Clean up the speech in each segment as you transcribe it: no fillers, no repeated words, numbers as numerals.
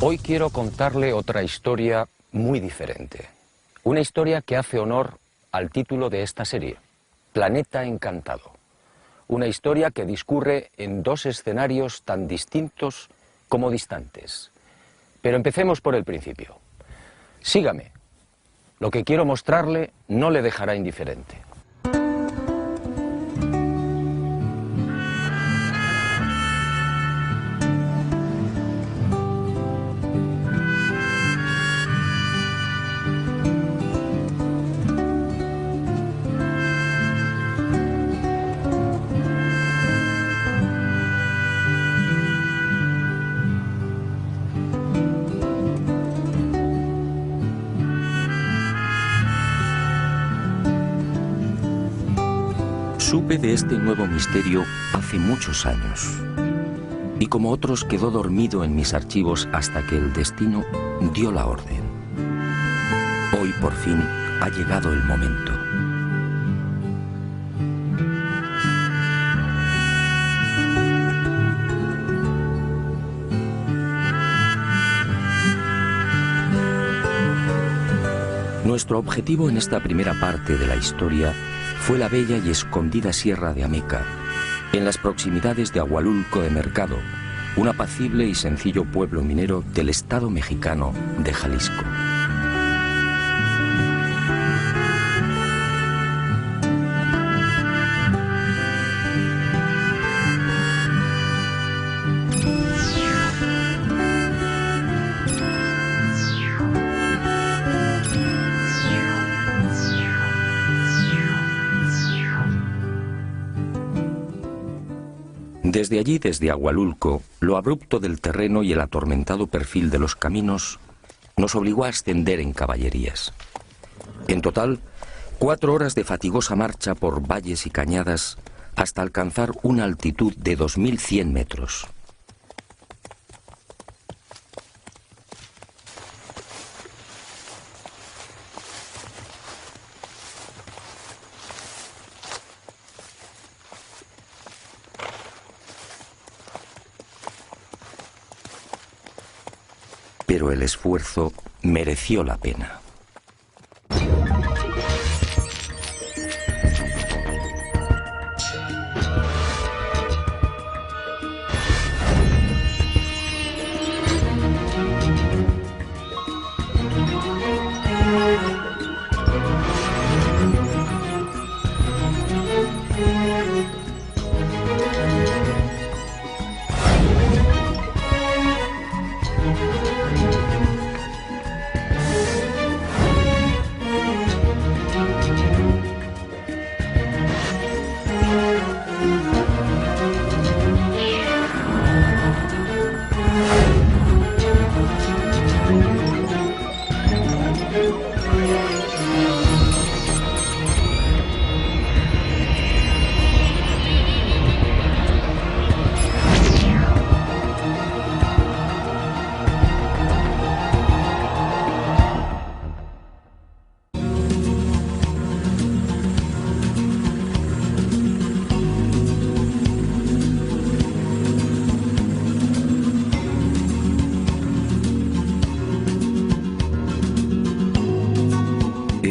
Hoy quiero contarle otra historia muy diferente. Una historia que hace honor al título de esta serie, Planeta Encantado. Una historia que discurre en dos escenarios tan distintos como distantes. Pero empecemos por el principio. Sígame. Lo que quiero mostrarle no le dejará indiferente. Supe de este nuevo misterio hace muchos años, y como otros quedó dormido en mis archivos hasta que el destino dio la orden. Hoy por fin ha llegado el momento. Nuestro objetivo en esta primera parte de la historia fue la bella y escondida Sierra de Ameca, en las proximidades de Ahualulco de Mercado, un apacible y sencillo pueblo minero del estado mexicano de Jalisco. Desde allí, desde Ahualulco, lo abrupto del terreno y el atormentado perfil de los caminos nos obligó a ascender en caballerías. En total, 4 horas de fatigosa marcha por valles y cañadas hasta alcanzar una altitud de 2100 metros. Pero el esfuerzo mereció la pena.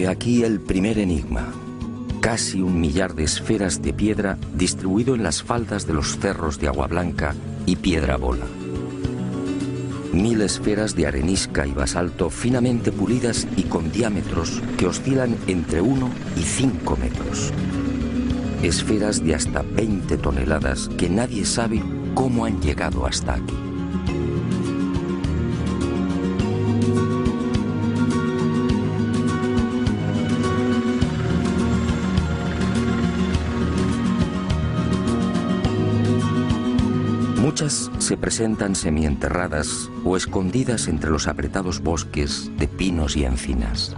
Aquí el primer enigma, casi 1 millar de esferas de piedra distribuido en las faldas de los cerros de Agua Blanca y Piedra Bola. 1000 esferas de arenisca y basalto finamente pulidas y con diámetros que oscilan entre 1 y 5 metros. Esferas de hasta 20 toneladas que nadie sabe cómo han llegado hasta aquí. Muchas se presentan semienterradas o escondidas entre los apretados bosques de pinos y encinas.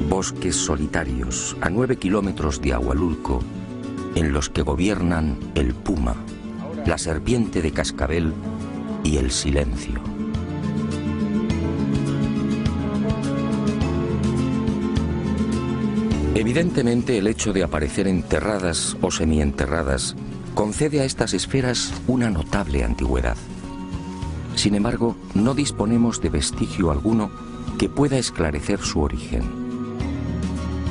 Bosques solitarios a 9 kilómetros de Ahualulco, en los que gobiernan el puma, la serpiente de cascabel y el silencio. Evidentemente, el hecho de aparecer enterradas o semienterradas concede a estas esferas una notable antigüedad. Sin embargo, no disponemos de vestigio alguno que pueda esclarecer su origen.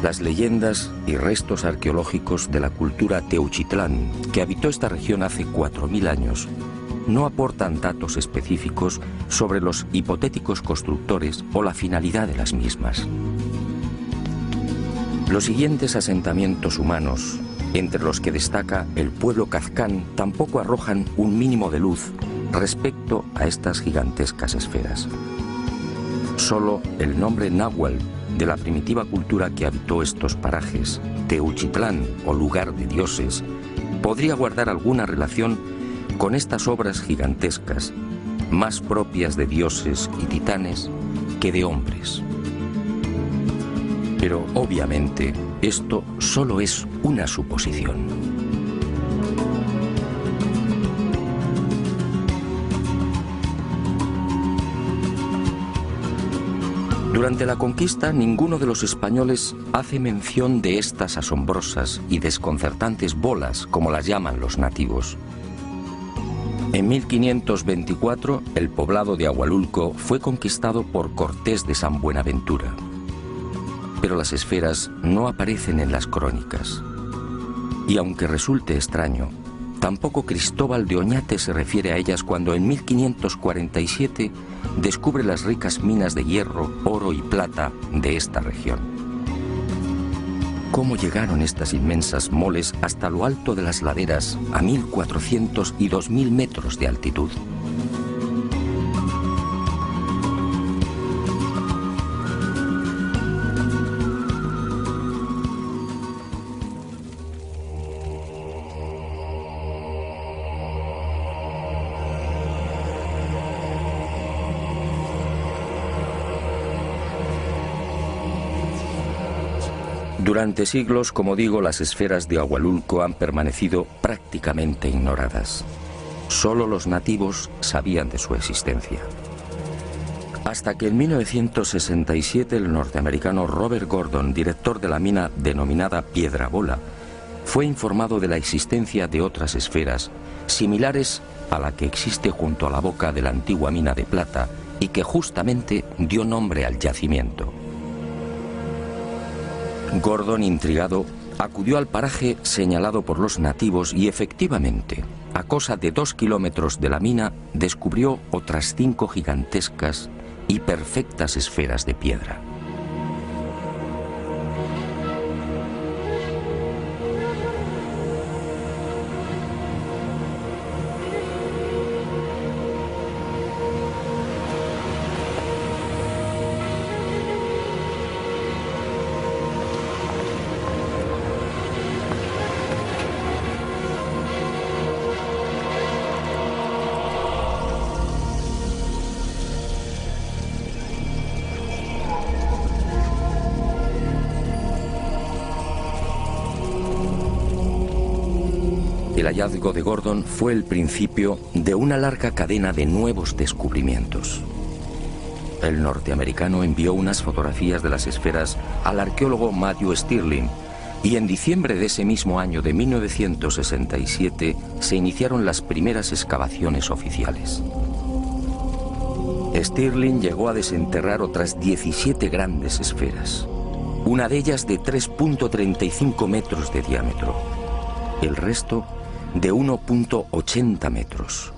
Las leyendas y restos arqueológicos de la cultura Teuchitlán, que habitó esta región hace 4000 años, no aportan datos específicos sobre los hipotéticos constructores o la finalidad de las mismas. Los siguientes asentamientos humanos, entre los que destaca el pueblo Kazkán, tampoco arrojan un mínimo de luz respecto a estas gigantescas esferas. Solo el nombre náhuatl de la primitiva cultura que habitó estos parajes, Teuchitlán o lugar de dioses, podría guardar alguna relación con estas obras gigantescas, más propias de dioses y titanes que de hombres. Pero obviamente esto solo es una suposición. Durante la conquista, ninguno de los españoles hace mención de estas asombrosas y desconcertantes bolas, como las llaman los nativos. En 1524, el poblado de Ahualulco fue conquistado por Cortés de San Buenaventura. Pero las esferas no aparecen en las crónicas. Y aunque resulte extraño, tampoco Cristóbal de Oñate se refiere a ellas cuando en 1547 descubre las ricas minas de hierro, oro y plata de esta región. ¿Cómo llegaron estas inmensas moles hasta lo alto de las laderas a 1400 y 2000 metros de altitud? Durante siglos, como digo, las esferas de Ahualulco han permanecido prácticamente ignoradas. Solo los nativos sabían de su existencia. Hasta que en 1967 el norteamericano Robert Gordon, director de la mina denominada Piedra Bola, fue informado de la existencia de otras esferas similares a la que existe junto a la boca de la antigua mina de plata y que justamente dio nombre al yacimiento. Gordon, intrigado, acudió al paraje señalado por los nativos y efectivamente, a cosa de 2 kilómetros de la mina, descubrió otras 5 gigantescas y perfectas esferas de piedra. El hallazgo de Gordon fue el principio de una larga cadena de nuevos descubrimientos. El norteamericano envió unas fotografías de las esferas al arqueólogo Matthew Stirling y en diciembre de ese mismo año de 1967 se iniciaron las primeras excavaciones oficiales. Stirling llegó a desenterrar otras 17 grandes esferas, una de ellas de 3.35 metros de diámetro, el resto de 1.80 metros.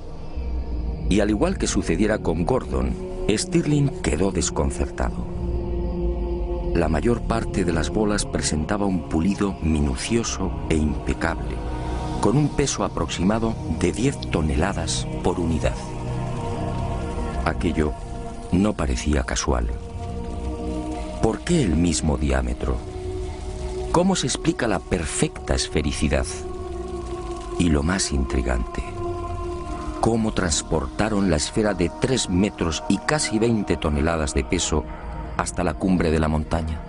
Y al igual que sucediera con Gordon, Stirling quedó desconcertado. La mayor parte de las bolas presentaba un pulido minucioso e impecable, con un peso aproximado de 10 toneladas por unidad. Aquello no parecía casual. ¿Por qué el mismo diámetro? ¿Cómo se explica la perfecta esfericidad? Y lo más intrigante, ¿cómo transportaron la esfera de 3 metros y casi 20 toneladas de peso hasta la cumbre de la montaña?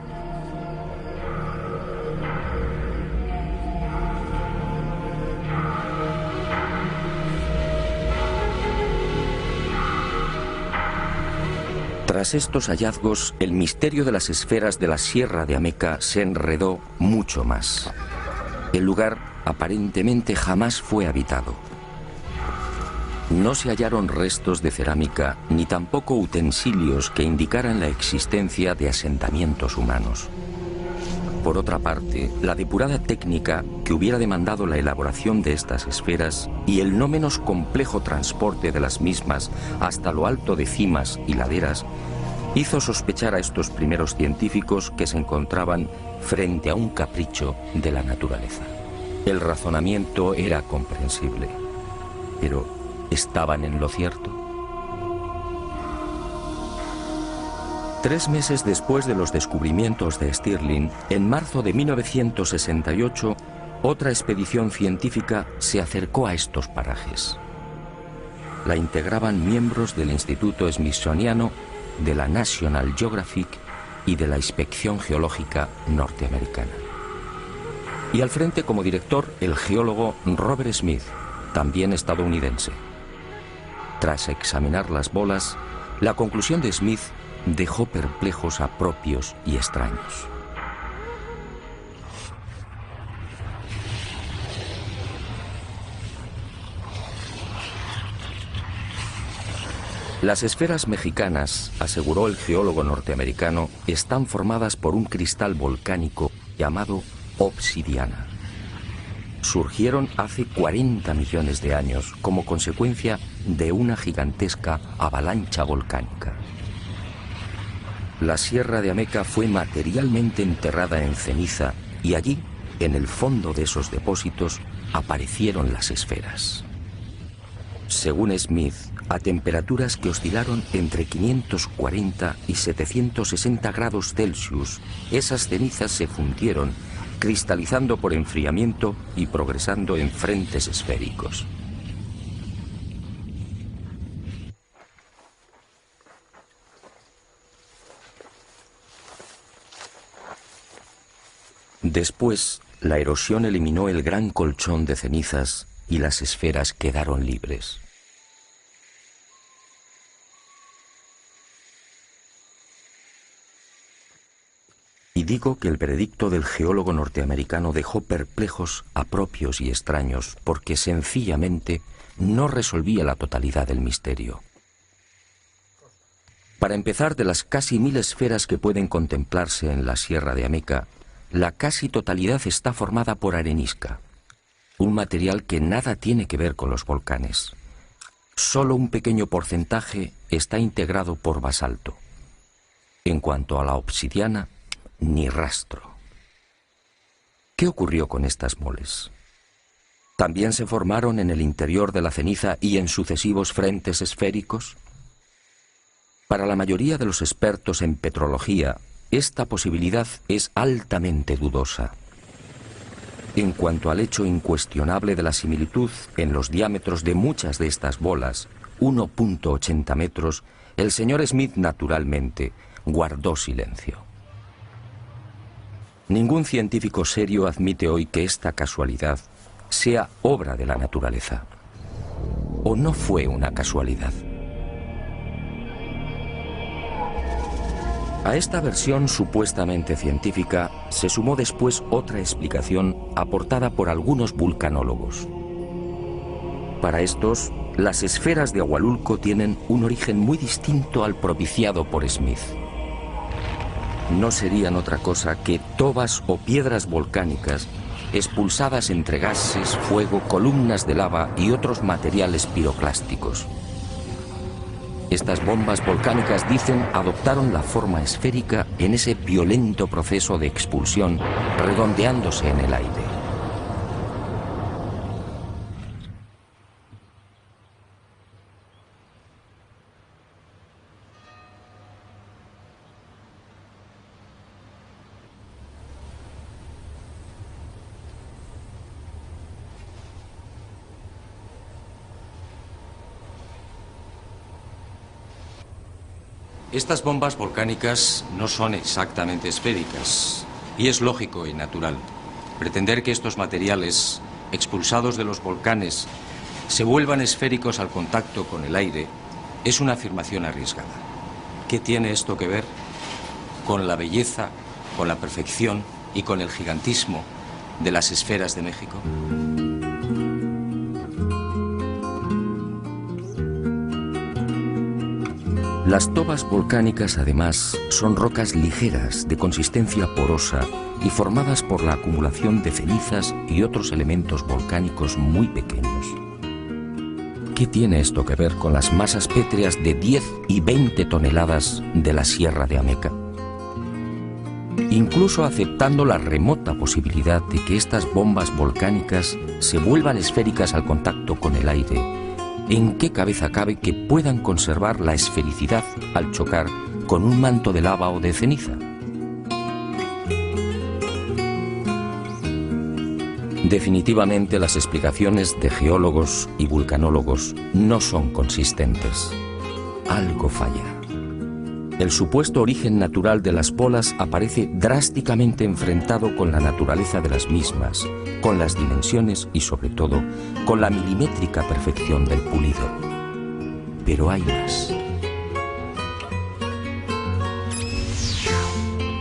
Tras estos hallazgos, el misterio de las esferas de la Sierra de Ameca se enredó mucho más. El lugar aparentemente jamás fue habitado. No se hallaron restos de cerámica ni tampoco utensilios que indicaran la existencia de asentamientos humanos. Por otra parte, la depurada técnica que hubiera demandado la elaboración de estas esferas y el no menos complejo transporte de las mismas hasta lo alto de cimas y laderas hizo sospechar a estos primeros científicos que se encontraban frente a un capricho de la naturaleza. El razonamiento era comprensible, pero ¿estaban en lo cierto? 3 meses después de los descubrimientos de Stirling, en marzo de 1968, otra expedición científica se acercó a estos parajes. La integraban miembros del Instituto Smithsoniano, de la National Geographic y de la Inspección Geológica norteamericana. Y al frente como director el geólogo Robert Smith, también estadounidense. Tras examinar las bolas, la conclusión de Smith dejó perplejos a propios y extraños. Las esferas mexicanas, aseguró el geólogo norteamericano, están formadas por un cristal volcánico llamado obsidiana. Surgieron hace 40 millones de años como consecuencia de una gigantesca avalancha volcánica. La Sierra de Ameca fue materialmente enterrada en ceniza y allí, en el fondo de esos depósitos, aparecieron las esferas. Según Smith, a temperaturas que oscilaron entre 540 y 760 grados Celsius, esas cenizas se fundieron, cristalizando por enfriamiento y progresando en frentes esféricos. Después, la erosión eliminó el gran colchón de cenizas y las esferas quedaron libres. Y digo que el veredicto del geólogo norteamericano dejó perplejos a propios y extraños porque sencillamente no resolvía la totalidad del misterio. Para empezar, de las casi 1000 esferas que pueden contemplarse en la Sierra de Ameca, la casi totalidad está formada por arenisca, un material que nada tiene que ver con los volcanes. Solo un pequeño porcentaje está integrado por basalto. En cuanto a la obsidiana, ni rastro. ¿Qué ocurrió con estas moles? ¿También se formaron en el interior de la ceniza y en sucesivos frentes esféricos? Para la mayoría de los expertos en petrología, esta posibilidad es altamente dudosa. En cuanto al hecho incuestionable de la similitud en los diámetros de muchas de estas bolas, 1.80 metros, el señor Smith naturalmente guardó silencio. Ningún científico serio admite hoy que esta casualidad sea obra de la naturaleza. ¿O no fue una casualidad? A esta versión supuestamente científica se sumó después otra explicación aportada por algunos vulcanólogos. Para estos, las esferas de Ahualulco tienen un origen muy distinto al propiciado por Smith. No serían otra cosa que tobas o piedras volcánicas expulsadas entre gases, fuego, columnas de lava y otros materiales piroclásticos. Estas bombas volcánicas, dicen, adoptaron la forma esférica en ese violento proceso de expulsión, redondeándose en el aire. Estas bombas volcánicas no son exactamente esféricas, y es lógico y natural. Pretender que estos materiales, expulsados de los volcanes, se vuelvan esféricos al contacto con el aire, es una afirmación arriesgada. ¿Qué tiene esto que ver con la belleza, con la perfección y con el gigantismo de las esferas de México? Las tobas volcánicas, además, son rocas ligeras, de consistencia porosa y formadas por la acumulación de cenizas y otros elementos volcánicos muy pequeños. ¿Qué tiene esto que ver con las masas pétreas de 10 y 20 toneladas de la Sierra de Ameca? Incluso aceptando la remota posibilidad de que estas bombas volcánicas se vuelvan esféricas al contacto con el aire, ¿en qué cabeza cabe que puedan conservar la esfericidad al chocar con un manto de lava o de ceniza? Definitivamente las explicaciones de geólogos y vulcanólogos no son consistentes. Algo falla. El supuesto origen natural de las bolas aparece drásticamente enfrentado con la naturaleza de las mismas, con las dimensiones y sobre todo con la milimétrica perfección del pulido. Pero hay más.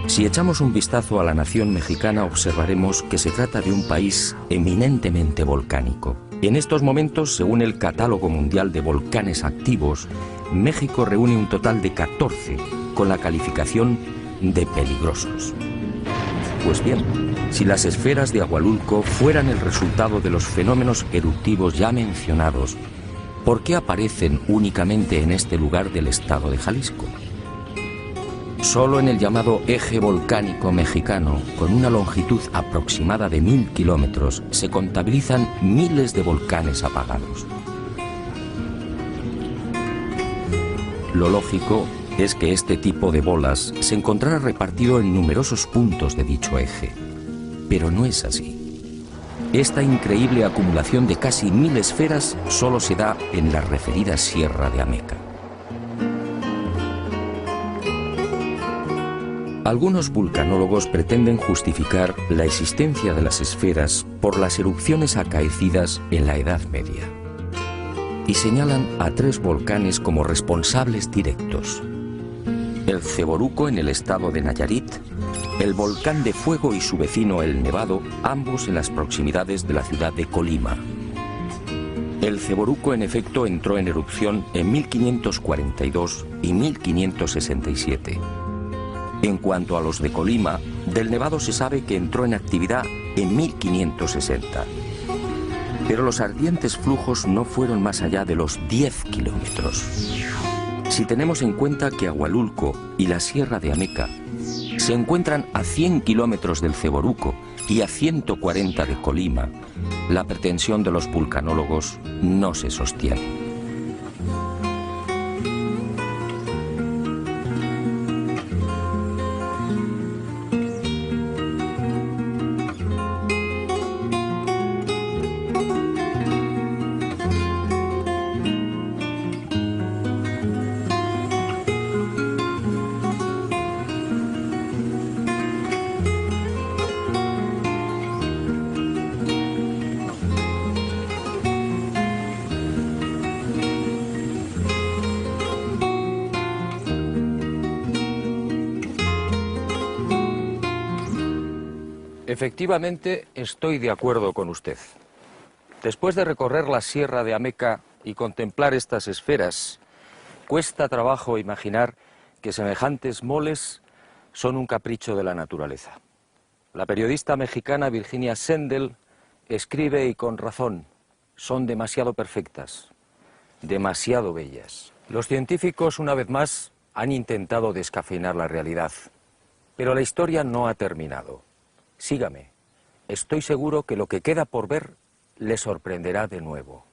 Si echamos un vistazo a la nación mexicana, observaremos que se trata de un país eminentemente volcánico. En estos momentos, según el Catálogo Mundial de Volcanes Activos, México reúne un total de 14, con la calificación de peligrosos. Pues bien, si las esferas de Agualulco fueran el resultado de los fenómenos eruptivos ya mencionados, ¿por qué aparecen únicamente en este lugar del estado de Jalisco? Solo en el llamado eje volcánico mexicano, con una longitud aproximada de 1000 kilómetros, se contabilizan miles de volcanes apagados. Lo lógico es que este tipo de bolas se encontrara repartido en numerosos puntos de dicho eje. Pero no es así. Esta increíble acumulación de casi 1000 esferas solo se da en la referida Sierra de Ameca. Algunos vulcanólogos pretenden justificar la existencia de las esferas por las erupciones acaecidas en la Edad Media y señalan a 3 volcanes como responsables directos: el Ceboruco en el estado de Nayarit, el Volcán de Fuego y su vecino el Nevado, ambos en las proximidades de la ciudad de Colima. El Ceboruco en efecto entró en erupción en 1542 y 1567. En cuanto a los de Colima, del Nevado se sabe que entró en actividad en 1560. Pero los ardientes flujos no fueron más allá de los 10 kilómetros. Si tenemos en cuenta que Agualulco y la Sierra de Ameca se encuentran a 100 kilómetros del Ceboruco y a 140 de Colima, la pretensión de los vulcanólogos no se sostiene. Efectivamente, estoy de acuerdo con usted. Después de recorrer la Sierra de Ameca y contemplar estas esferas, cuesta trabajo imaginar que semejantes moles son un capricho de la naturaleza. La periodista mexicana Virginia Sendel escribe, y con razón, son demasiado perfectas, demasiado bellas. Los científicos, una vez más, han intentado descafeinar la realidad, pero la historia no ha terminado. Sígame. Estoy seguro que lo que queda por ver le sorprenderá de nuevo.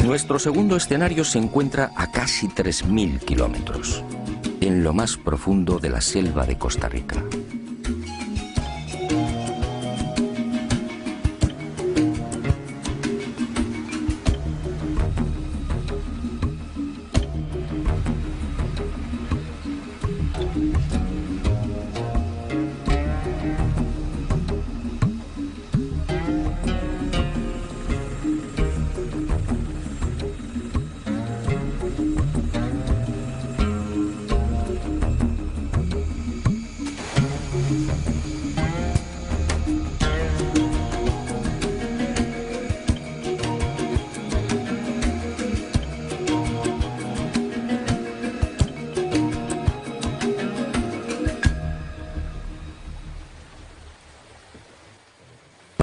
Nuestro segundo escenario se encuentra a casi 3000 kilómetros, en lo más profundo de la selva de Costa Rica.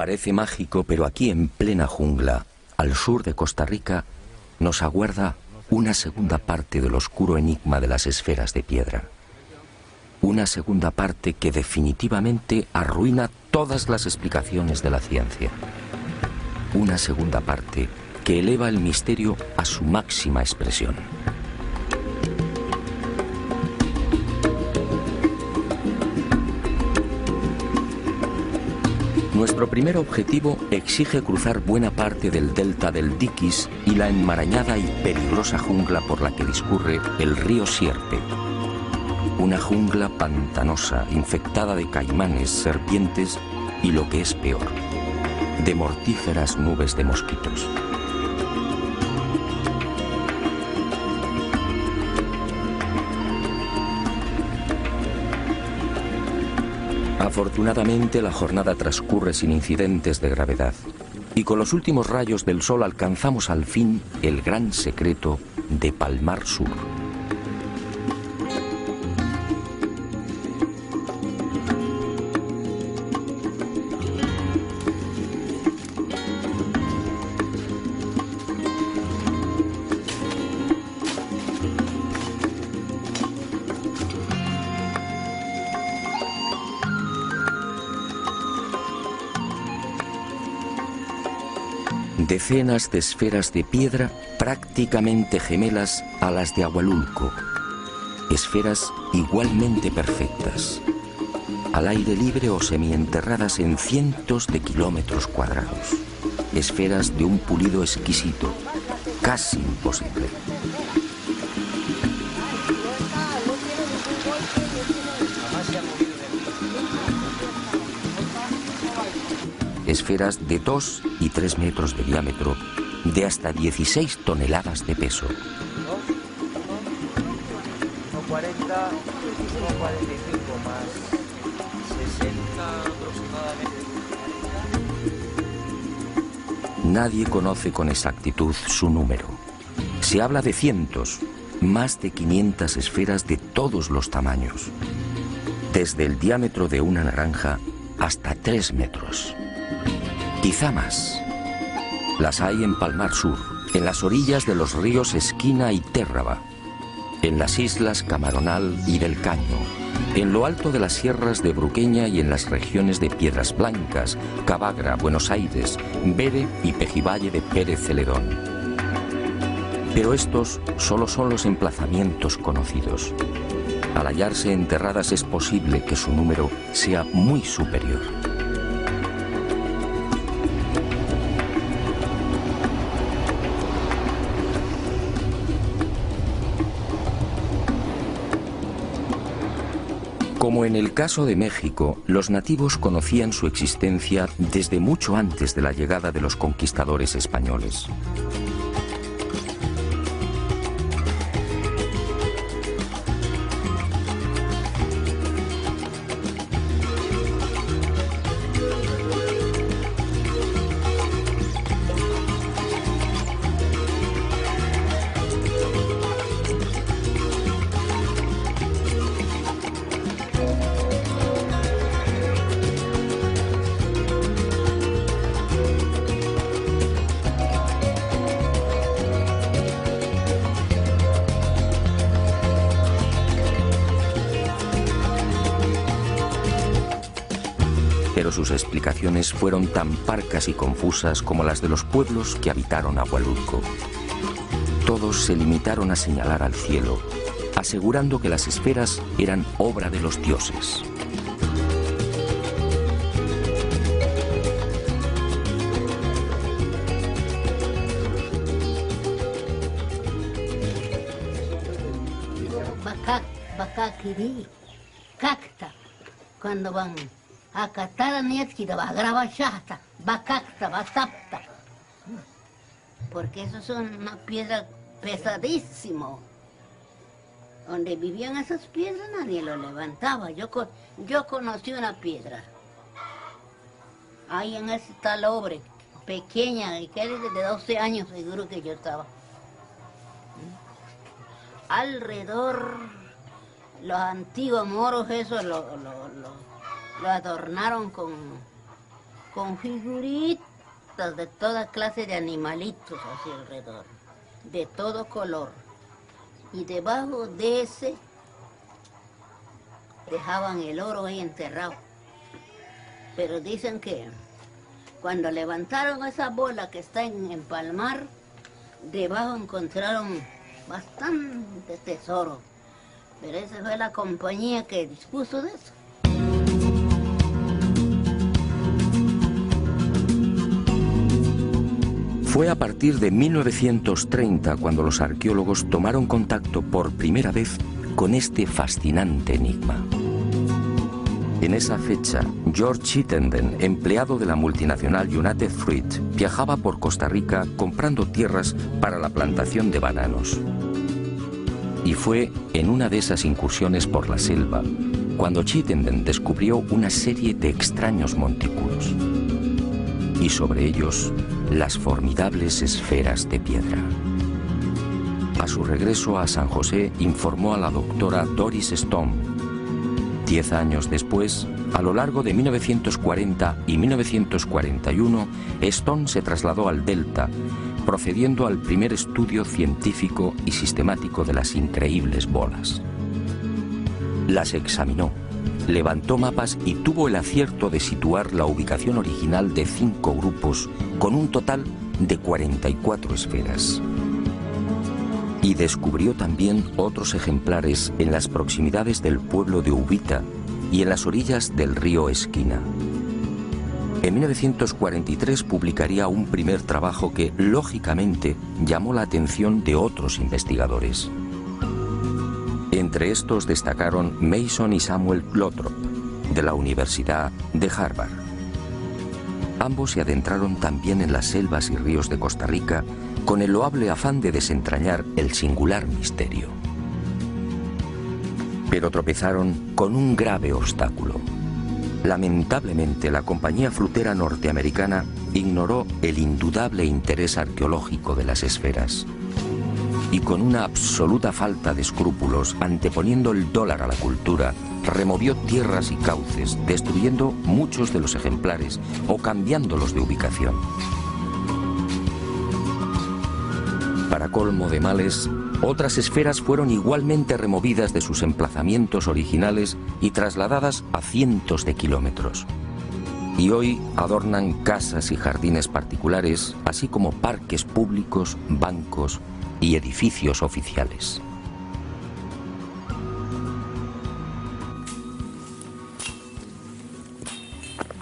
Parece mágico, pero aquí en plena jungla, al sur de Costa Rica, nos aguarda una segunda parte del oscuro enigma de las esferas de piedra. Una segunda parte que definitivamente arruina todas las explicaciones de la ciencia. Una segunda parte que eleva el misterio a su máxima expresión. Nuestro primer objetivo exige cruzar buena parte del delta del Diquis y la enmarañada y peligrosa jungla por la que discurre el río Sierpe. Una jungla pantanosa, infectada de caimanes, serpientes y, lo que es peor, de mortíferas nubes de mosquitos. Afortunadamente, la jornada transcurre sin incidentes de gravedad y con los últimos rayos del sol alcanzamos al fin el gran secreto de Palmar Sur. Decenas de esferas de piedra prácticamente gemelas a las de Ahualulco. Esferas igualmente perfectas, al aire libre o semienterradas en cientos de kilómetros cuadrados. Esferas de un pulido exquisito, casi imposible. Esferas de 2 y 3 metros de diámetro, de hasta 16 toneladas de peso. 40, 45 más 60 aproximadamente. Nadie conoce con exactitud su número. Se habla de cientos, más de 500 esferas de todos los tamaños, desde el diámetro de una naranja hasta 3 metros. Quizá más. Las hay en Palmar Sur, en las orillas de los ríos Esquina y Térraba, en las islas Camaronal y del Caño, en lo alto de las sierras de Bruqueña y en las regiones de Piedras Blancas, Cabagra, Buenos Aires, Bere y Pejivalle de Pérez Celedón. Pero estos solo son los emplazamientos conocidos. Al hallarse enterradas es posible que su número sea muy superior. Como en el caso de México, los nativos conocían su existencia desde mucho antes de la llegada de los conquistadores españoles. Pero sus explicaciones fueron tan parcas y confusas como las de los pueblos que habitaron Ahualulco. Todos se limitaron a señalar al cielo, asegurando que las esferas eran obra de los dioses. Bakakiri, cacta, cuando van a catar a Nietzsche, va a grabar shasta, bakakta, batapta. Porque eso son una piedra pesadísimo. Donde vivían esas piedras nadie lo levantaba. Yo conocí una piedra. Ahí en ese talobre, pequeña, y que era de 12 años seguro que yo estaba. Alrededor, los antiguos moros esos lo adornaron con figuritas de toda clase de animalitos así alrededor, de todo color. Y debajo de ese dejaban el oro ahí enterrado. Pero dicen que cuando levantaron esa bola que está en Palmar, debajo encontraron bastante tesoro. Pero esa fue la compañía que dispuso de eso. Fue a partir de 1930 cuando los arqueólogos tomaron contacto por primera vez con este fascinante enigma. En esa fecha, George Chittenden, empleado de la multinacional United Fruit, viajaba por Costa Rica comprando tierras para la plantación de bananos. Y fue en una de esas incursiones por la selva cuando Chittenden descubrió una serie de extraños montículos. Y sobre ellos, las formidables esferas de piedra. A su regreso a San José, informó a la doctora Doris Stone. 10 años después, a lo largo de 1940 y 1941, Stone se trasladó al Delta, procediendo al primer estudio científico y sistemático de las increíbles bolas. Las examinó, levantó mapas y tuvo el acierto de situar la ubicación original de 5 grupos con un total de 44 esferas. Y descubrió también otros ejemplares en las proximidades del pueblo de Ubita y en las orillas del río Esquina. En 1943 publicaría un primer trabajo que, lógicamente, llamó la atención de otros investigadores. Entre estos destacaron Mason y Samuel Lothrop, de la Universidad de Harvard. Ambos se adentraron también en las selvas y ríos de Costa Rica con el loable afán de desentrañar el singular misterio. Pero tropezaron con un grave obstáculo. Lamentablemente, la compañía flutera norteamericana ignoró el indudable interés arqueológico de las esferas. Y con una absoluta falta de escrúpulos, anteponiendo el dólar a la cultura, removió tierras y cauces, destruyendo muchos de los ejemplares o cambiándolos de ubicación. Para colmo de males, otras esferas fueron igualmente removidas de sus emplazamientos originales y trasladadas a cientos de kilómetros. Y hoy adornan casas y jardines particulares, así como parques públicos, bancos y edificios oficiales.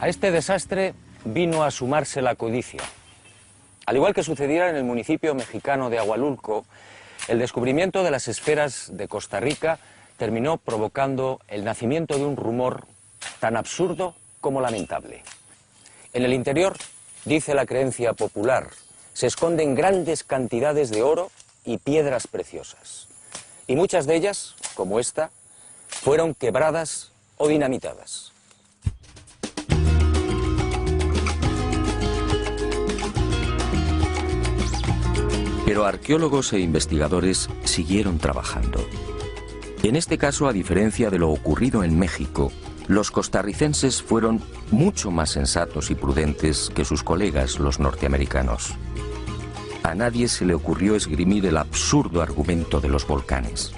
A este desastre vino a sumarse la codicia. Al igual que sucediera en el municipio mexicano de Agualulco, el descubrimiento de las esferas de Costa Rica terminó provocando el nacimiento de un rumor tan absurdo como lamentable. En el interior, dice la creencia popular, se esconden grandes cantidades de oro y piedras preciosas. Y muchas de ellas, como esta, fueron quebradas o dinamitadas. Pero arqueólogos e investigadores siguieron trabajando. En este caso, a diferencia de lo ocurrido en México, los costarricenses fueron mucho más sensatos y prudentes que sus colegas los norteamericanos. A nadie se le ocurrió esgrimir el absurdo argumento de los volcanes.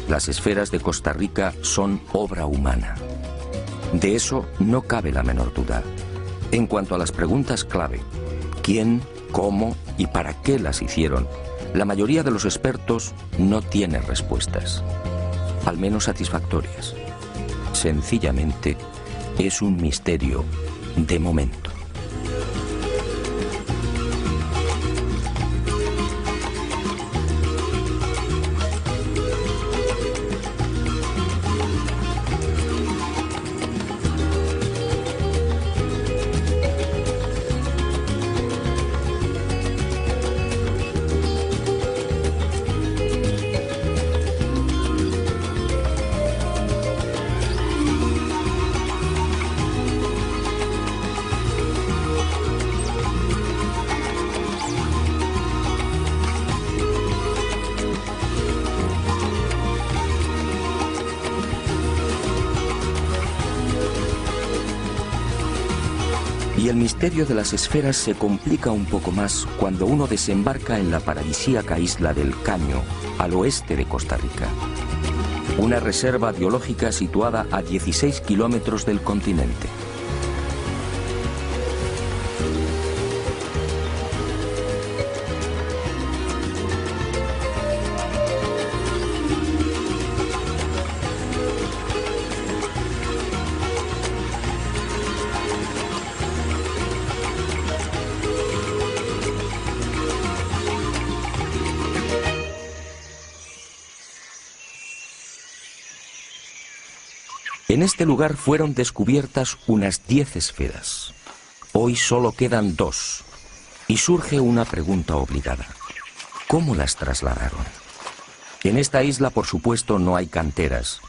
Las esferas de Costa Rica son obra humana. De eso no cabe la menor duda. En cuanto a las preguntas clave, ¿quién, cómo y para qué las hicieron? La mayoría de los expertos no tiene respuestas, al menos satisfactorias. Sencillamente, es un misterio de momento. Y el misterio de las esferas se complica un poco más cuando uno desembarca en la paradisíaca isla del Caño, al oeste de Costa Rica. Una reserva biológica situada a 16 kilómetros del continente. En este lugar fueron descubiertas unas 10 esferas. Hoy solo quedan 2. Y surge una pregunta obligada. ¿Cómo las trasladaron? En esta isla, por supuesto, no hay canteras.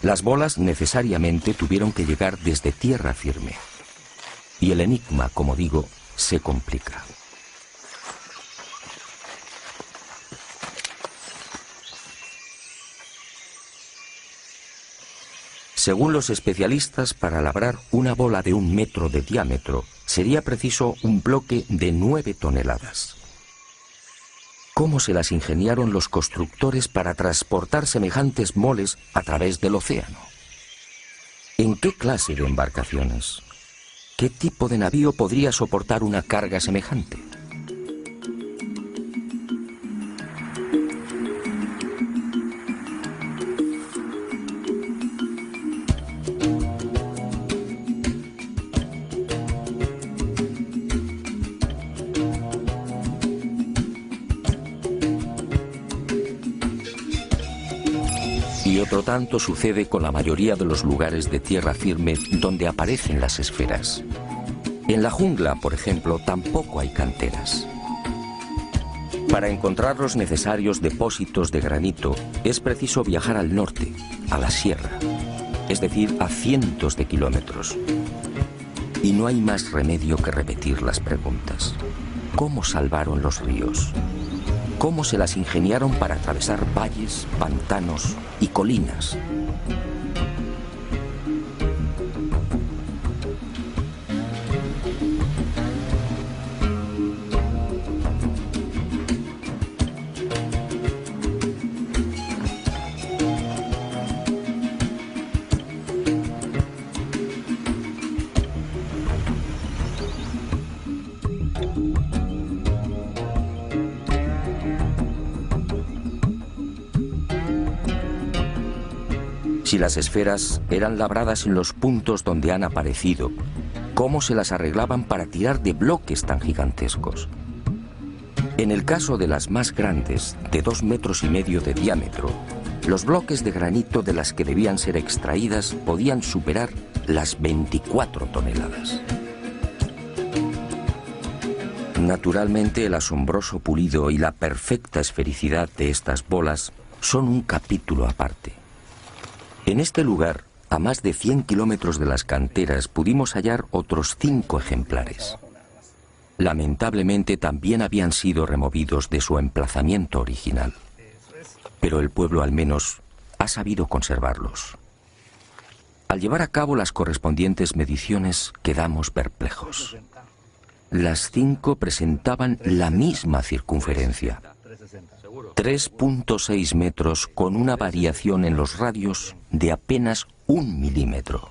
Las bolas necesariamente tuvieron que llegar desde tierra firme. Y el enigma, como digo, se complica. Según los especialistas, para labrar una bola de 1 metro de diámetro, sería preciso un bloque de 9 toneladas. ¿Cómo se las ingeniaron los constructores para transportar semejantes moles a través del océano? ¿En qué clase de embarcaciones? ¿Qué tipo de navío podría soportar una carga semejante? Y otro tanto sucede con la mayoría de los lugares de tierra firme donde aparecen las esferas. En la jungla, por ejemplo, tampoco hay canteras. Para encontrar los necesarios depósitos de granito es preciso viajar al norte, a la sierra, es decir, a cientos de kilómetros. Y no hay más remedio que repetir las preguntas. ¿Cómo salvaron los ríos? ¿Cómo se las ingeniaron para atravesar valles, pantanos y colinas? Si las esferas eran labradas en los puntos donde han aparecido, ¿cómo se las arreglaban para tirar de bloques tan gigantescos? En el caso de las más grandes, de 2,5 metros de diámetro, los bloques de granito de las que debían ser extraídas podían superar las 24 toneladas. Naturalmente, el asombroso pulido y la perfecta esfericidad de estas bolas son un capítulo aparte. En este lugar, a más de 100 kilómetros de las canteras, pudimos hallar otros 5 ejemplares. Lamentablemente también habían sido removidos de su emplazamiento original. Pero el pueblo al menos ha sabido conservarlos. Al llevar a cabo las correspondientes mediciones, quedamos perplejos. Las 5 presentaban la misma circunferencia. 3,6 metros con una variación en los radios de apenas 1 milímetro.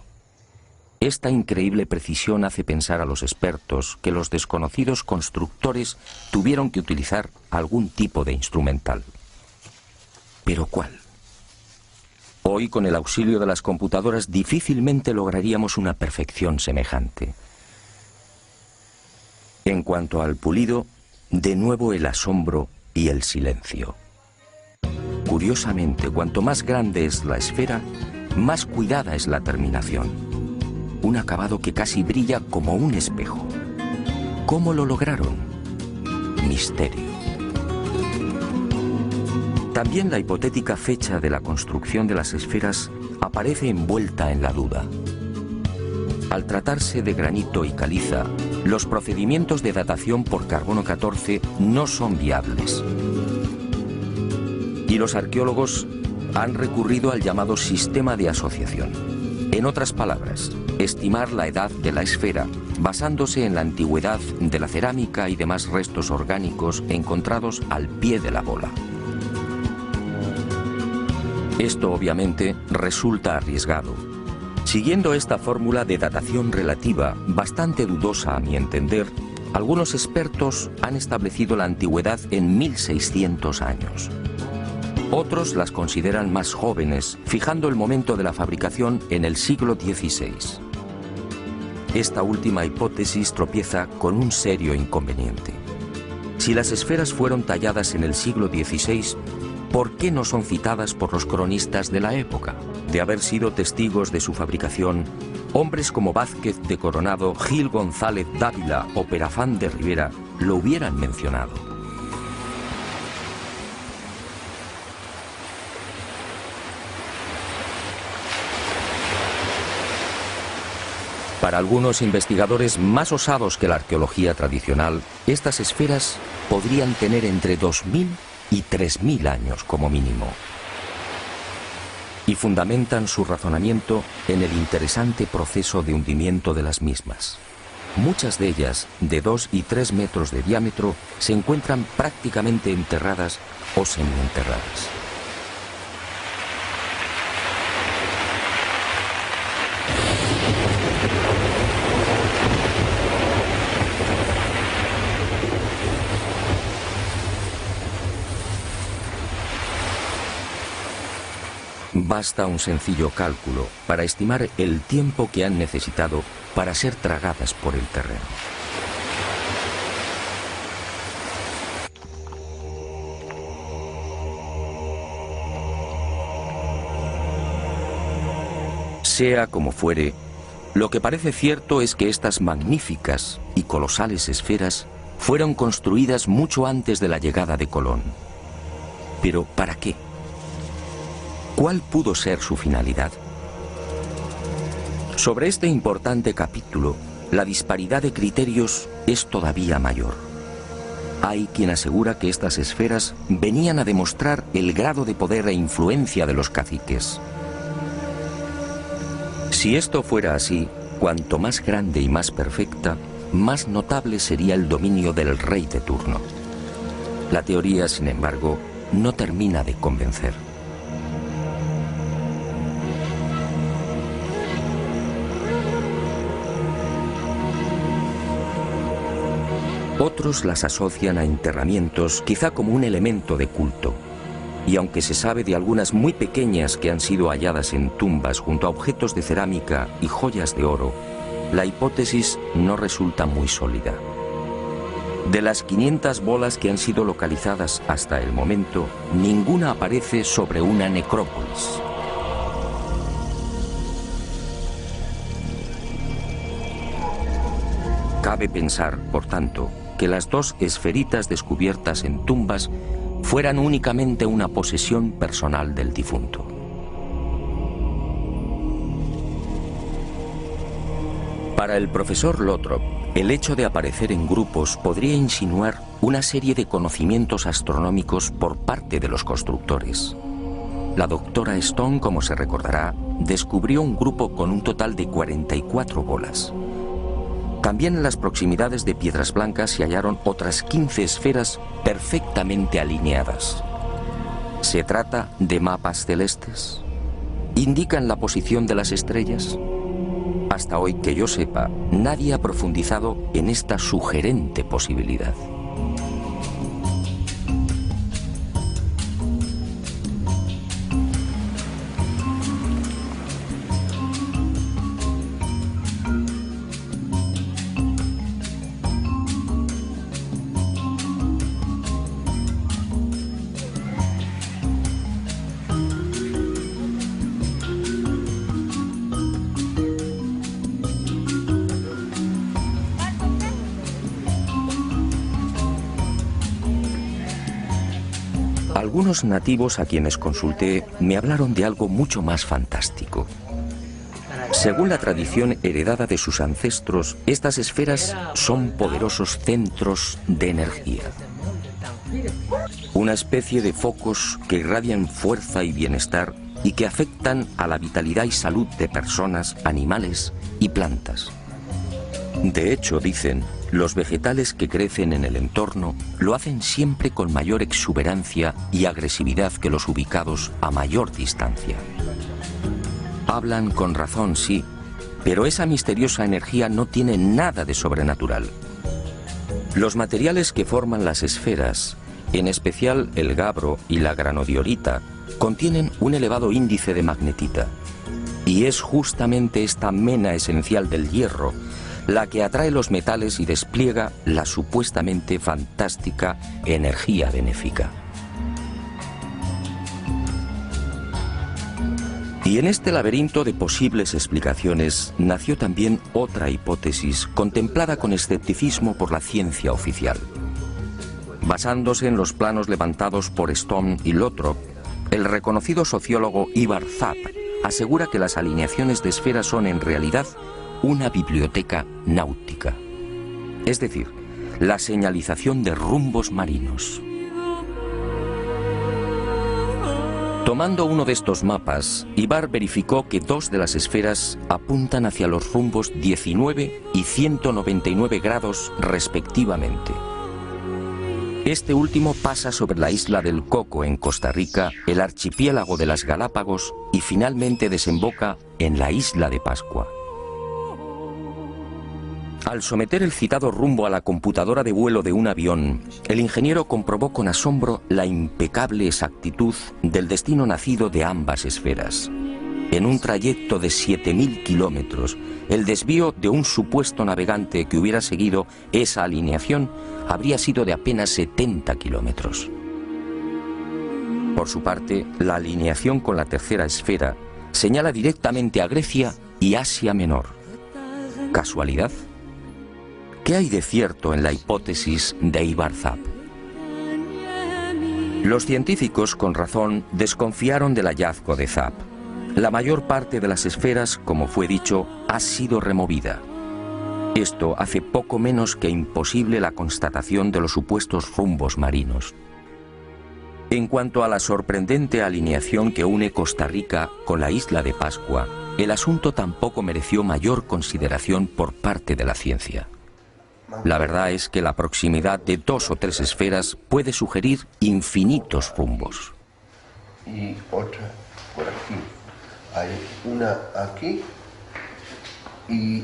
Esta increíble precisión hace pensar a los expertos que los desconocidos constructores tuvieron que utilizar algún tipo de instrumental. ¿Pero cuál? Hoy, con el auxilio de las computadoras, difícilmente lograríamos una perfección semejante. En cuanto al pulido, de nuevo el asombro y el silencio. Curiosamente, cuanto más grande es la esfera, más cuidada es la terminación. Un acabado que casi brilla como un espejo. ¿Cómo lo lograron? Misterio. También la hipotética fecha de la construcción de las esferas aparece envuelta en la duda. Al tratarse de granito y caliza, los procedimientos de datación por carbono 14 no son viables. Y los arqueólogos han recurrido al llamado sistema de asociación. En otras palabras, estimar la edad de la esfera, basándose en la antigüedad de la cerámica y demás restos orgánicos encontrados al pie de la bola. Esto obviamente resulta arriesgado. Siguiendo esta fórmula de datación relativa, bastante dudosa a mi entender, algunos expertos han establecido la antigüedad en 1600 años. Otros las consideran más jóvenes, fijando el momento de la fabricación en el siglo XVI. Esta última hipótesis tropieza con un serio inconveniente. Si las esferas fueron talladas en el siglo XVI, ¿por qué no son citadas por los cronistas de la época? De haber sido testigos de su fabricación, hombres como Vázquez de Coronado, Gil González Dávila o Perafán de Rivera lo hubieran mencionado. Para algunos investigadores más osados que la arqueología tradicional, estas esferas podrían tener entre 2000 y 3000 años como mínimo. Y fundamentan su razonamiento en el interesante proceso de hundimiento de las mismas. Muchas de ellas, de 2 y 3 metros de diámetro, se encuentran prácticamente enterradas o semienterradas. Basta un sencillo cálculo para estimar el tiempo que han necesitado para ser tragadas por el terreno. Sea como fuere, lo que parece cierto es que estas magníficas y colosales esferas fueron construidas mucho antes de la llegada de Colón. Pero ¿para qué? ¿Cuál pudo ser su finalidad? Sobre este importante capítulo, la disparidad de criterios es todavía mayor. Hay quien asegura que estas esferas venían a demostrar el grado de poder e influencia de los caciques. Si esto fuera así, cuanto más grande y más perfecta, más notable sería el dominio del rey de turno. La teoría, sin embargo, no termina de convencer. Otros las asocian a enterramientos, quizá como un elemento de culto. Y aunque se sabe de algunas muy pequeñas que han sido halladas en tumbas junto a objetos de cerámica y joyas de oro, la hipótesis no resulta muy sólida. De las 500 bolas que han sido localizadas hasta el momento, ninguna aparece sobre una necrópolis. Cabe pensar, por tanto, que las 2 esferitas descubiertas en tumbas fueran únicamente una posesión personal del difunto. Para el profesor Lothrop, el hecho de aparecer en grupos podría insinuar una serie de conocimientos astronómicos por parte de los constructores. La doctora Stone, como se recordará, descubrió un grupo con un total de 44 bolas. También en las proximidades de Piedras Blancas se hallaron otras 15 esferas perfectamente alineadas. ¿Se trata de mapas celestes? ¿Indican la posición de las estrellas? Hasta hoy, que yo sepa, nadie ha profundizado en esta sugerente posibilidad. Algunos nativos a quienes consulté me hablaron de algo mucho más fantástico. Según la tradición heredada de sus ancestros, estas esferas son poderosos centros de energía. Una especie de focos que irradian fuerza y bienestar y que afectan a la vitalidad y salud de personas, animales y plantas. De hecho, dicen, los vegetales que crecen en el entorno lo hacen siempre con mayor exuberancia y agresividad que los ubicados a mayor distancia. Hablan con razón, sí, pero esa misteriosa energía no tiene nada de sobrenatural. Los materiales que forman las esferas, en especial el gabbro y la granodiorita, contienen un elevado índice de magnetita. Y es justamente esta mena esencial del hierro la que atrae los metales y despliega la supuestamente fantástica energía benéfica. Y en este laberinto de posibles explicaciones nació también otra hipótesis contemplada con escepticismo por la ciencia oficial. Basándose en los planos levantados por Stone y Lothrop, el reconocido sociólogo Ivar Zapp asegura que las alineaciones de esferas son en realidad una biblioteca náutica, es decir, la señalización de rumbos marinos. Tomando uno de estos mapas, Ivar verificó que dos de las esferas apuntan hacia los rumbos 19 y 199 grados respectivamente. Este último pasa sobre la isla del Coco en Costa Rica, el archipiélago de las Galápagos y finalmente desemboca en la isla de Pascua. Al someter el citado rumbo a la computadora de vuelo de un avión, el ingeniero comprobó con asombro la impecable exactitud del destino nacido de ambas esferas. En un trayecto de 7.000 kilómetros, el desvío de un supuesto navegante que hubiera seguido esa alineación habría sido de apenas 70 kilómetros. Por su parte, la alineación con la tercera esfera señala directamente a Grecia y Asia Menor. ¿Casualidad? ¿Qué hay de cierto en la hipótesis de Ivar Zapp? Los científicos, con razón, desconfiaron del hallazgo de Zapp. La mayor parte de las esferas, como fue dicho, ha sido removida. Esto hace poco menos que imposible la constatación de los supuestos rumbos marinos. En cuanto a la sorprendente alineación que une Costa Rica con la isla de Pascua, el asunto tampoco mereció mayor consideración por parte de la ciencia. La verdad es que la proximidad de dos o tres esferas puede sugerir infinitos rumbos. Y otra por aquí. Hay una aquí y...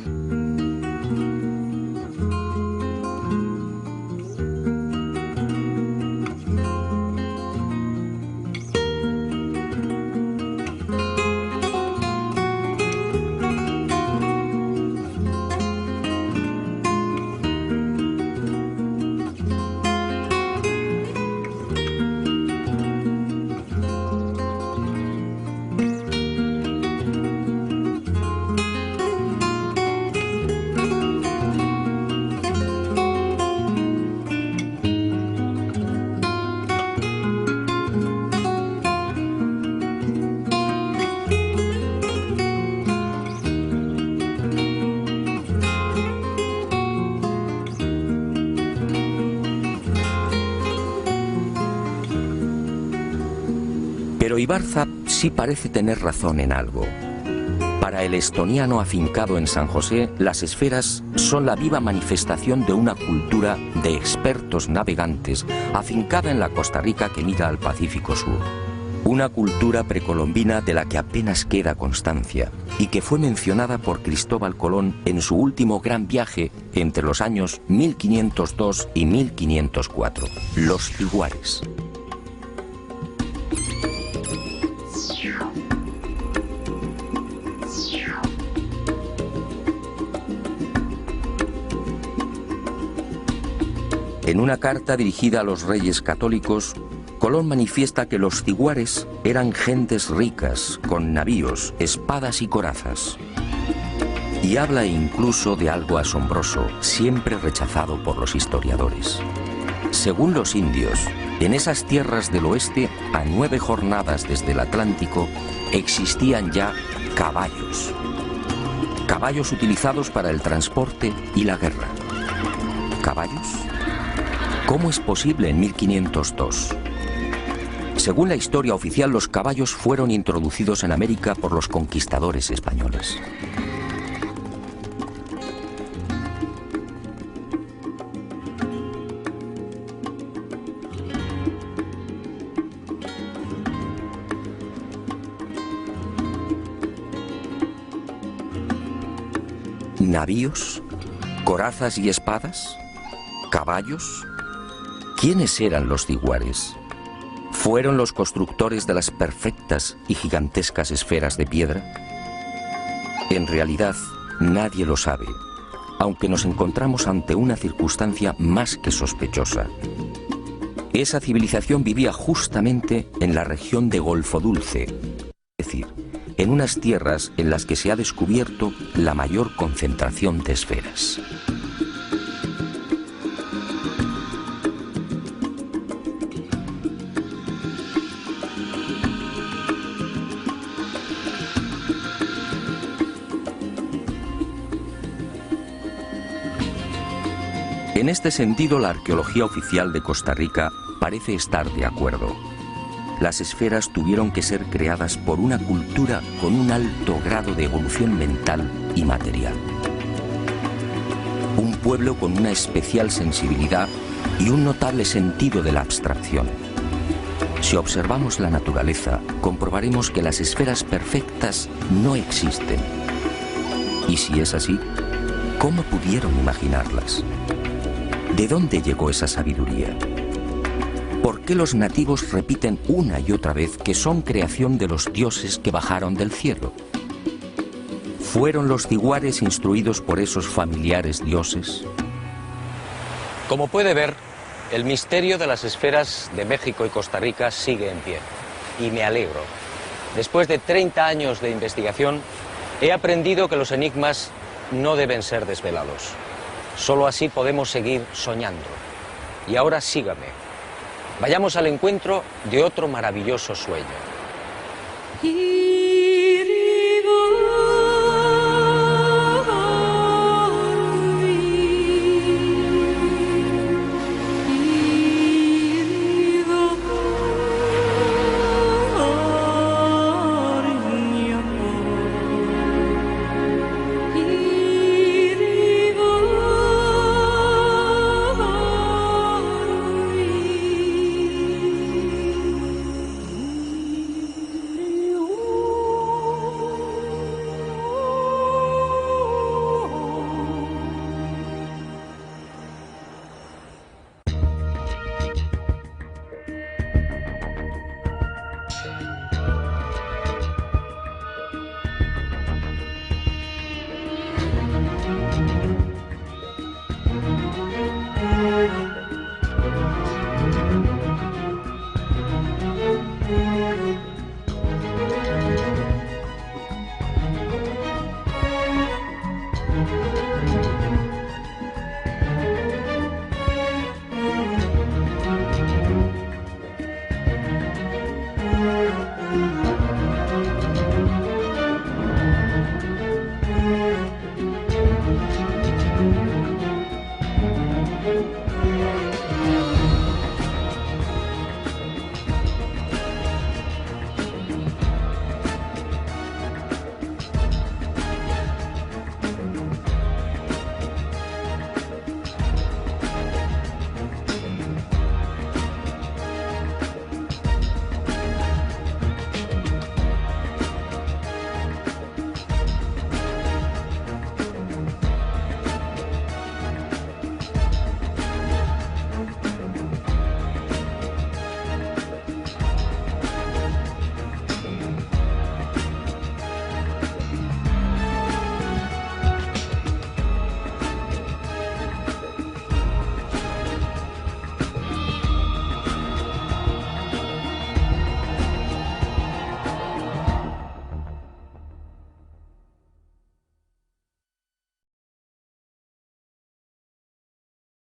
Pero Ivar Zapp sí parece tener razón en algo. Para el estoniano afincado en San José, las esferas son la viva manifestación de una cultura de expertos navegantes afincada en la Costa Rica que mira al Pacífico Sur. Una cultura precolombina de la que apenas queda constancia y que fue mencionada por Cristóbal Colón en su último gran viaje entre los años 1502 y 1504, los Tiguares. En una carta dirigida a los reyes católicos, Colón manifiesta que los tiguares eran gentes ricas, con navíos, espadas y corazas. Y habla incluso de algo asombroso, siempre rechazado por los historiadores. Según los indios, en esas tierras del oeste, a 9 jornadas desde el Atlántico, existían ya caballos. Caballos utilizados para el transporte y la guerra. ¿Caballos? ¿Cómo es posible en 1502? Según la historia oficial, los caballos fueron introducidos en América por los conquistadores españoles. ¿Navíos? ¿Corazas y espadas? ¿Caballos? ¿Quiénes eran los diguares? ¿Fueron los constructores de las perfectas y gigantescas esferas de piedra? En realidad, nadie lo sabe, aunque nos encontramos ante una circunstancia más que sospechosa. Esa civilización vivía justamente en la región de Golfo Dulce, es decir, en unas tierras en las que se ha descubierto la mayor concentración de esferas. En este sentido, la arqueología oficial de Costa Rica parece estar de acuerdo. Las esferas tuvieron que ser creadas por una cultura con un alto grado de evolución mental y material. Un pueblo con una especial sensibilidad y un notable sentido de la abstracción. Si observamos la naturaleza, comprobaremos que las esferas perfectas no existen. Y si es así, ¿cómo pudieron imaginarlas? ¿De dónde llegó esa sabiduría? ¿Por qué los nativos repiten una y otra vez que son creación de los dioses que bajaron del cielo? ¿Fueron los diguares instruidos por esos familiares dioses? Como puede ver, el misterio de las esferas de México y Costa Rica sigue en pie. Y me alegro. Después de 30 años de investigación, he aprendido que los enigmas no deben ser desvelados. Solo así podemos seguir soñando. Y ahora sígame. Vayamos al encuentro de otro maravilloso sueño.